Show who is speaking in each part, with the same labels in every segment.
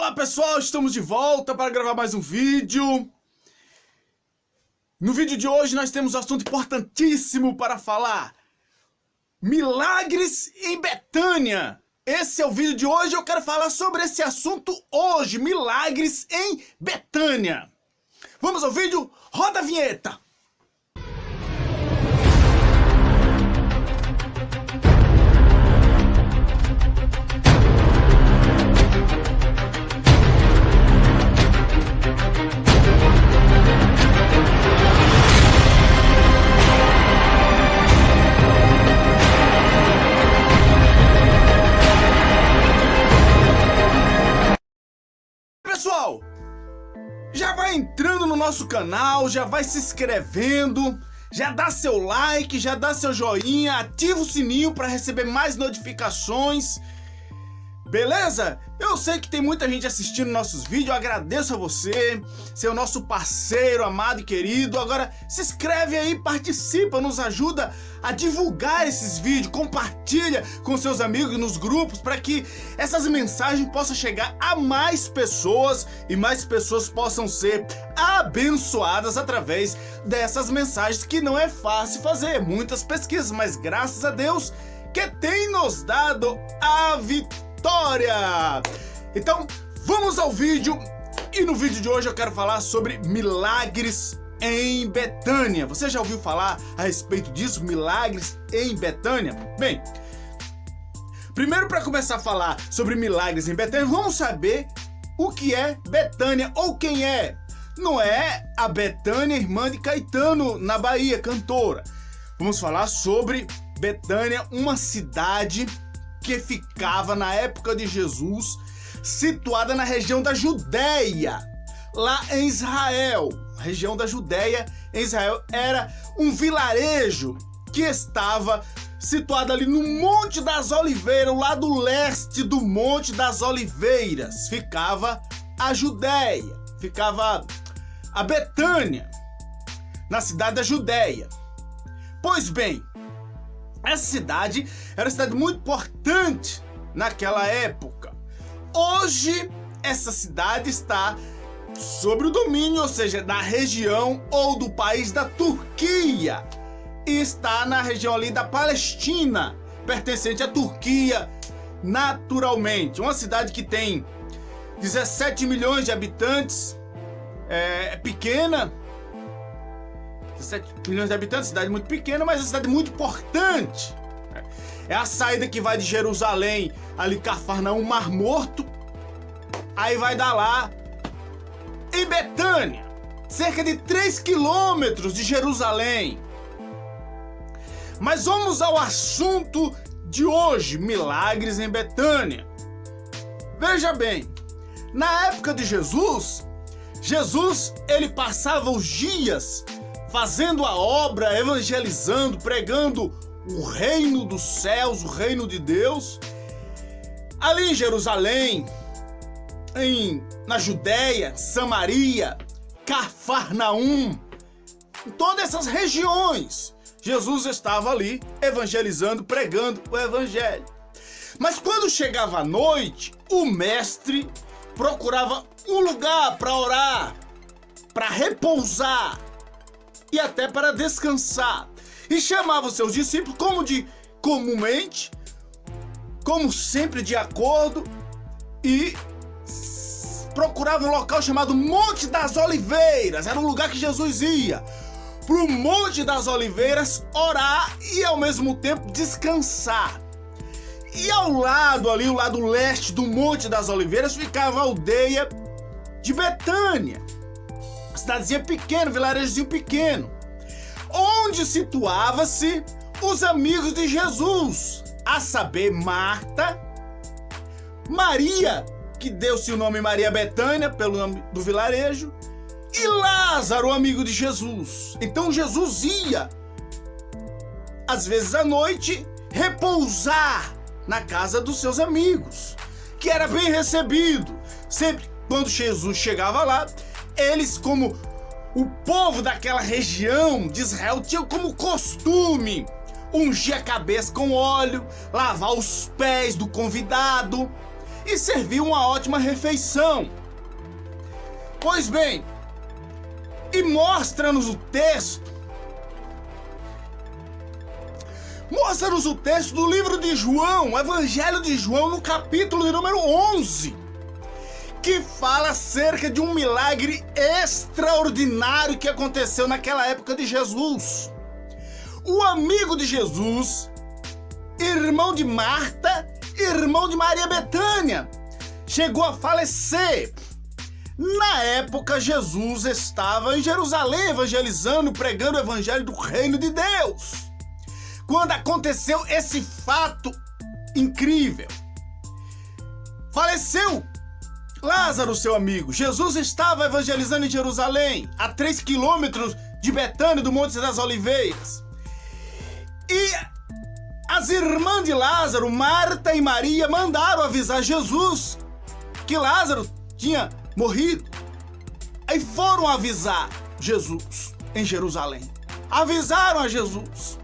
Speaker 1: Olá pessoal, estamos de volta para gravar mais um vídeo. No vídeo de hoje nós temos um assunto importantíssimo para falar. Milagres em Betânia. Esse é o vídeo de hoje, eu quero falar sobre esse assunto hoje, milagres em Betânia. Vamos ao vídeo? Roda a vinheta! Pessoal, já vai entrando no nosso canal, já vai se inscrevendo, já dá seu like, já dá seu joinha, ativa o sininho para receber mais notificações, beleza? Eu sei que tem muita gente assistindo nossos vídeos, eu agradeço a você, seu nosso parceiro amado e querido. Agora se inscreve aí, participa, nos ajuda a divulgar esses vídeos, compartilha com seus amigos nos grupos para que essas mensagens possam chegar a mais pessoas e mais pessoas possam ser abençoadas através dessas mensagens, que não é fácil fazer, muitas pesquisas, mas graças a Deus que tem nos dado a vitória. Então vamos ao vídeo, e no vídeo de hoje eu quero falar sobre milagres em Betânia. Você já ouviu falar a respeito disso, milagres em Betânia? Bem, primeiro, para começar a falar sobre milagres em Betânia, vamos saber o que é Betânia, ou quem é. Não é a Betânia, irmã de Caetano, na Bahia, cantora. Vamos falar sobre Betânia, uma cidade que ficava na época de Jesus, situada na região da Judéia, lá em Israel. A região da Judéia, em Israel, era um vilarejo que estava situado ali no Monte das Oliveiras, o lado leste do Monte das Oliveiras. Ficava a Judéia, ficava a Betânia, na cidade da Judéia. Pois bem, essa cidade era uma cidade muito importante naquela época. Hoje, essa cidade está sob o domínio, ou seja, da região ou do país da Turquia. E está na região ali da Palestina, pertencente à Turquia, naturalmente. Uma cidade que tem 17 milhões de habitantes, é pequena. 17 milhões de habitantes, cidade muito pequena, mas é uma cidade muito importante. É a saída que vai de Jerusalém, ali Cafarnaum, Mar Morto, aí vai dar lá em Betânia, cerca de 3 quilômetros de Jerusalém. Mas vamos ao assunto de hoje, milagres em Betânia. Veja bem, na época de Jesus, ele passava os dias fazendo a obra, evangelizando, pregando o reino dos céus, o reino de Deus, ali em Jerusalém, na Judéia, Samaria, Cafarnaum, em todas essas regiões, Jesus estava ali evangelizando, pregando o evangelho. Mas quando chegava a noite, o mestre procurava um lugar para orar, para repousar e até para descansar. E chamava os seus discípulos, comumente, como sempre, de acordo, e procurava um local chamado Monte das Oliveiras. Era um lugar que Jesus ia para o Monte das Oliveiras orar e ao mesmo tempo descansar. E ao lado ali, o lado leste do Monte das Oliveiras, ficava a aldeia de Betânia, cidadezinha pequena, vilarejozinho pequeno, onde situava-se os amigos de Jesus, a saber, Marta, Maria, que deu-se o nome Maria Betânia, pelo nome do vilarejo, e Lázaro, amigo de Jesus. Então Jesus ia, às vezes à noite, repousar na casa dos seus amigos, que era bem recebido. Sempre quando Jesus chegava lá, eles, como o povo daquela região de Israel, tinham como costume ungir a cabeça com óleo, lavar os pés do convidado e serviu uma ótima refeição. Pois bem, e mostra-nos o texto do livro de João, o Evangelho de João, no capítulo de número 11, que fala acerca de um milagre extraordinário que aconteceu naquela época de Jesus. O amigo de Jesus, irmão de Marta, irmão de Maria Betânia, chegou a falecer. Na época, Jesus estava em Jerusalém evangelizando, pregando o evangelho do reino de Deus, quando aconteceu esse fato incrível. Faleceu Lázaro, seu amigo. Jesus estava evangelizando em Jerusalém, a 3 quilômetros de Betânia, do Monte das Oliveiras. E as irmãs de Lázaro, Marta e Maria, mandaram avisar Jesus que Lázaro tinha morrido. Aí foram avisar Jesus em Jerusalém. Avisaram a Jesus.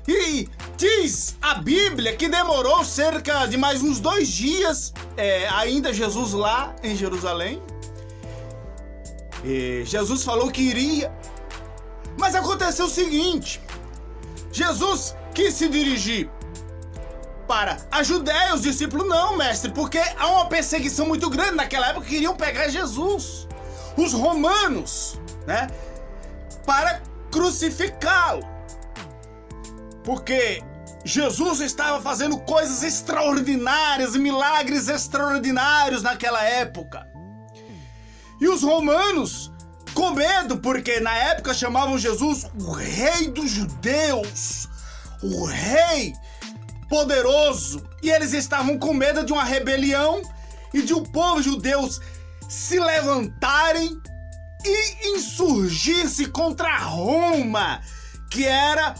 Speaker 1: E diz a Bíblia que demorou cerca de mais uns 2 dias, ainda Jesus lá em Jerusalém. E Jesus falou que iria. Mas aconteceu o seguinte: Jesus quis se dirigir para a Judéia, os discípulos não, mestre, porque há uma perseguição muito grande naquela época, queriam pegar Jesus, os romanos, né, para crucificá-lo, porque Jesus estava fazendo coisas extraordinárias, milagres extraordinários naquela época. E os romanos, com medo, porque na época chamavam Jesus o rei dos judeus, o rei poderoso, e eles estavam com medo de uma rebelião e de o povo judeu se levantarem e insurgir-se contra Roma, que era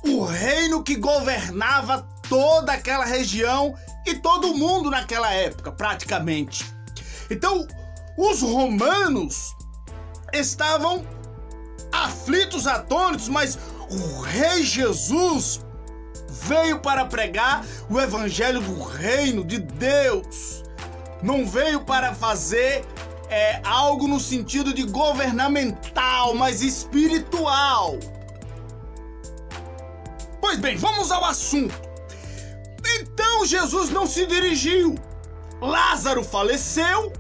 Speaker 1: o reino que governava toda aquela região e todo o mundo naquela época, praticamente. Então, os romanos estavam aflitos, atônitos, mas o rei Jesus veio para pregar o evangelho do reino de Deus. Não veio para fazer algo no sentido de governamental, mas espiritual. Pois bem, vamos ao assunto. Então Jesus não se dirigiu. Lázaro faleceu.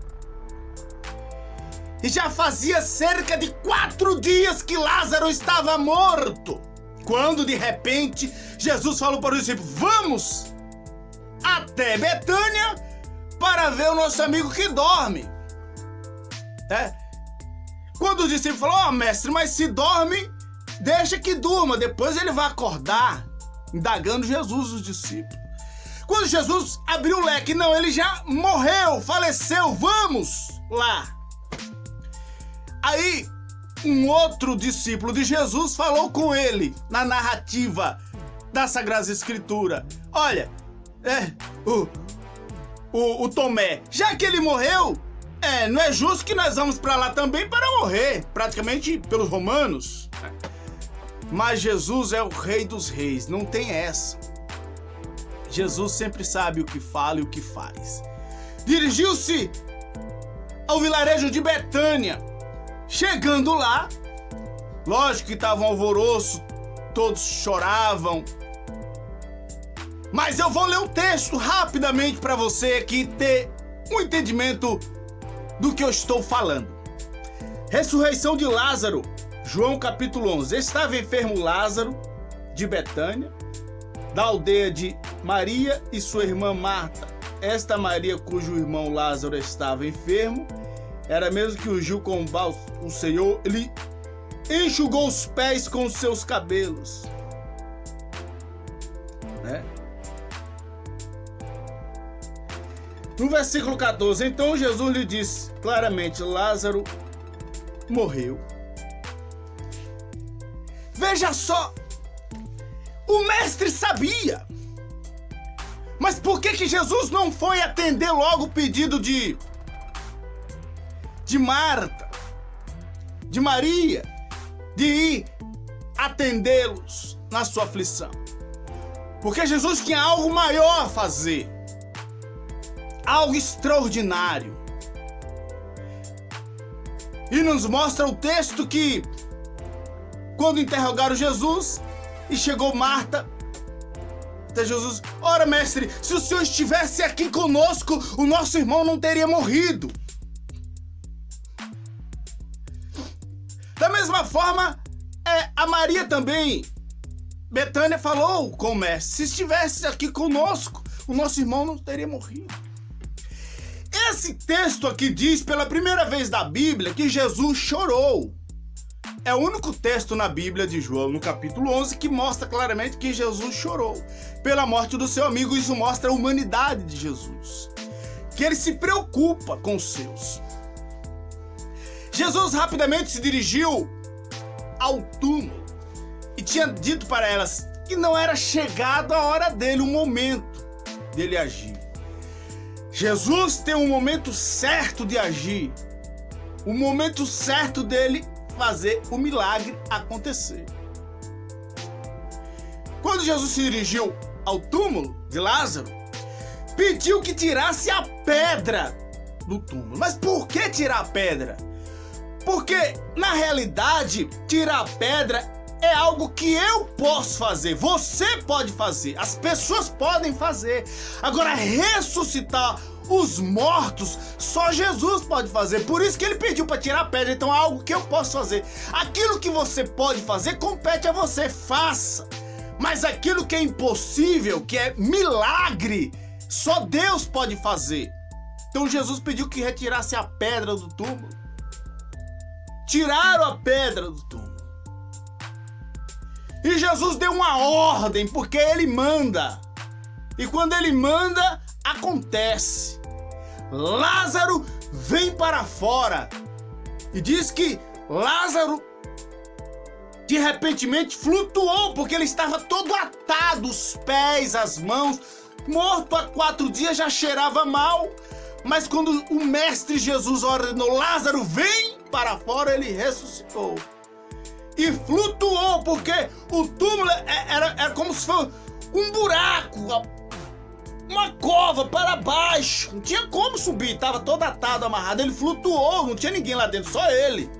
Speaker 1: E já fazia cerca de 4 dias que Lázaro estava morto, quando de repente Jesus falou para os discípulos: vamos até Betânia para ver o nosso amigo que dorme. Quando o discípulo falou: mestre, mas se dorme, deixa que durma, depois ele vai acordar. Indagando Jesus os discípulos. Quando Jesus abriu o leque: não, ele já morreu, faleceu, vamos lá. Aí, um outro discípulo de Jesus falou com ele, na narrativa da Sagrada Escritura: olha, o Tomé, já que ele morreu, não é justo que nós vamos para lá também para morrer, praticamente pelos romanos. Mas Jesus é o Rei dos Reis, não tem essa. Jesus sempre sabe o que fala e o que faz. Dirigiu-se ao vilarejo de Betânia. Chegando lá, lógico que estava um alvoroço, todos choravam. Mas eu vou ler o texto rapidamente para você aqui ter um entendimento do que eu estou falando. Ressurreição de Lázaro, João capítulo 11. Estava enfermo Lázaro, de Betânia, da aldeia de Maria e sua irmã Marta. Esta Maria, cujo irmão Lázaro estava enfermo, era mesmo que ungiu com o Senhor, ele enxugou os pés com os seus cabelos. No versículo 14, então Jesus lhe disse claramente: Lázaro morreu. Veja só, o mestre sabia. Mas por que Jesus não foi atender logo o pedido de Marta, de Maria, de ir atendê-los na sua aflição? Porque Jesus tinha algo maior a fazer. algo extraordinário. E nos mostra o texto que, quando interrogaram Jesus, e chegou Marta até Jesus: ora, mestre, se o Senhor estivesse aqui conosco, o nosso irmão não teria morrido. Da mesma forma, a Maria também, Betânia, falou com o mestre: se estivesse aqui conosco, o nosso irmão não teria morrido. Esse texto aqui diz pela primeira vez da Bíblia que Jesus chorou. É o único texto na Bíblia de João, no capítulo 11, que mostra claramente que Jesus chorou pela morte do seu amigo. Isso mostra a humanidade de Jesus, que ele se preocupa com os seus. Jesus rapidamente se dirigiu ao túmulo e tinha dito para elas que não era chegada a hora dele, o momento dele agir. Jesus tem um momento certo de agir, o momento certo dele fazer o milagre acontecer. Quando Jesus se dirigiu ao túmulo de Lázaro, pediu que tirasse a pedra do túmulo. Mas por que tirar a pedra? Porque, na realidade, tirar a pedra é algo que eu posso fazer, você pode fazer, as pessoas podem fazer. Agora, ressuscitar os mortos, só Jesus pode fazer. Por isso que ele pediu para tirar a pedra. Então é algo que eu posso fazer. Aquilo que você pode fazer, compete a você, faça. Mas aquilo que é impossível, que é milagre, só Deus pode fazer. Então Jesus pediu que retirasse a pedra do túmulo. Tiraram a pedra do túmulo. E Jesus deu uma ordem, porque ele manda. E quando ele manda, acontece. Lázaro vem para fora. E diz que Lázaro de repentemente flutuou, porque ele estava todo atado, os pés, as mãos, morto há 4 dias, já cheirava mal. Mas quando o mestre Jesus ordenou: Lázaro, vem para fora, ele ressuscitou. E flutuou, porque o túmulo era como se fosse um buraco, uma cova para baixo. Não tinha como subir, estava todo atado, amarrado. Ele flutuou, não tinha ninguém lá dentro, só ele.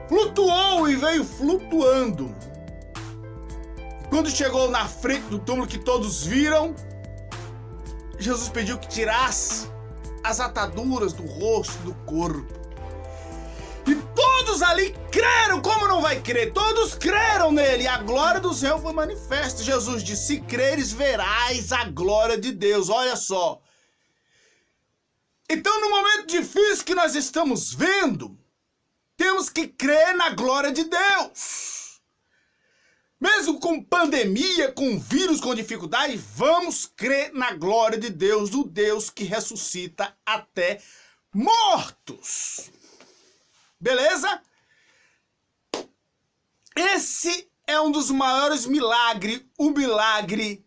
Speaker 1: Flutuou e veio flutuando. E quando chegou na frente do túmulo, que todos viram, Jesus pediu que tirasse as ataduras do rosto, do corpo. E todos ali creram. Como não vai crer? Todos creram nele. E a glória do Senhor foi manifesta. Jesus disse: se creres, verás a glória de Deus. Olha só. Então, no momento difícil que nós estamos vendo, temos que crer na glória de Deus. Mesmo com pandemia, com vírus, com dificuldade, vamos crer na glória de Deus, do Deus que ressuscita até mortos. Beleza? Esse é um dos maiores milagres, o milagre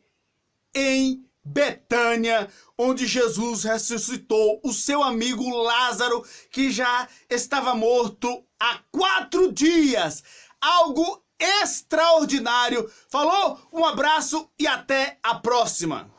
Speaker 1: em Betânia, onde Jesus ressuscitou o seu amigo Lázaro, que já estava morto há 4 dias. Algo extraordinário. Falou? Um abraço e até a próxima.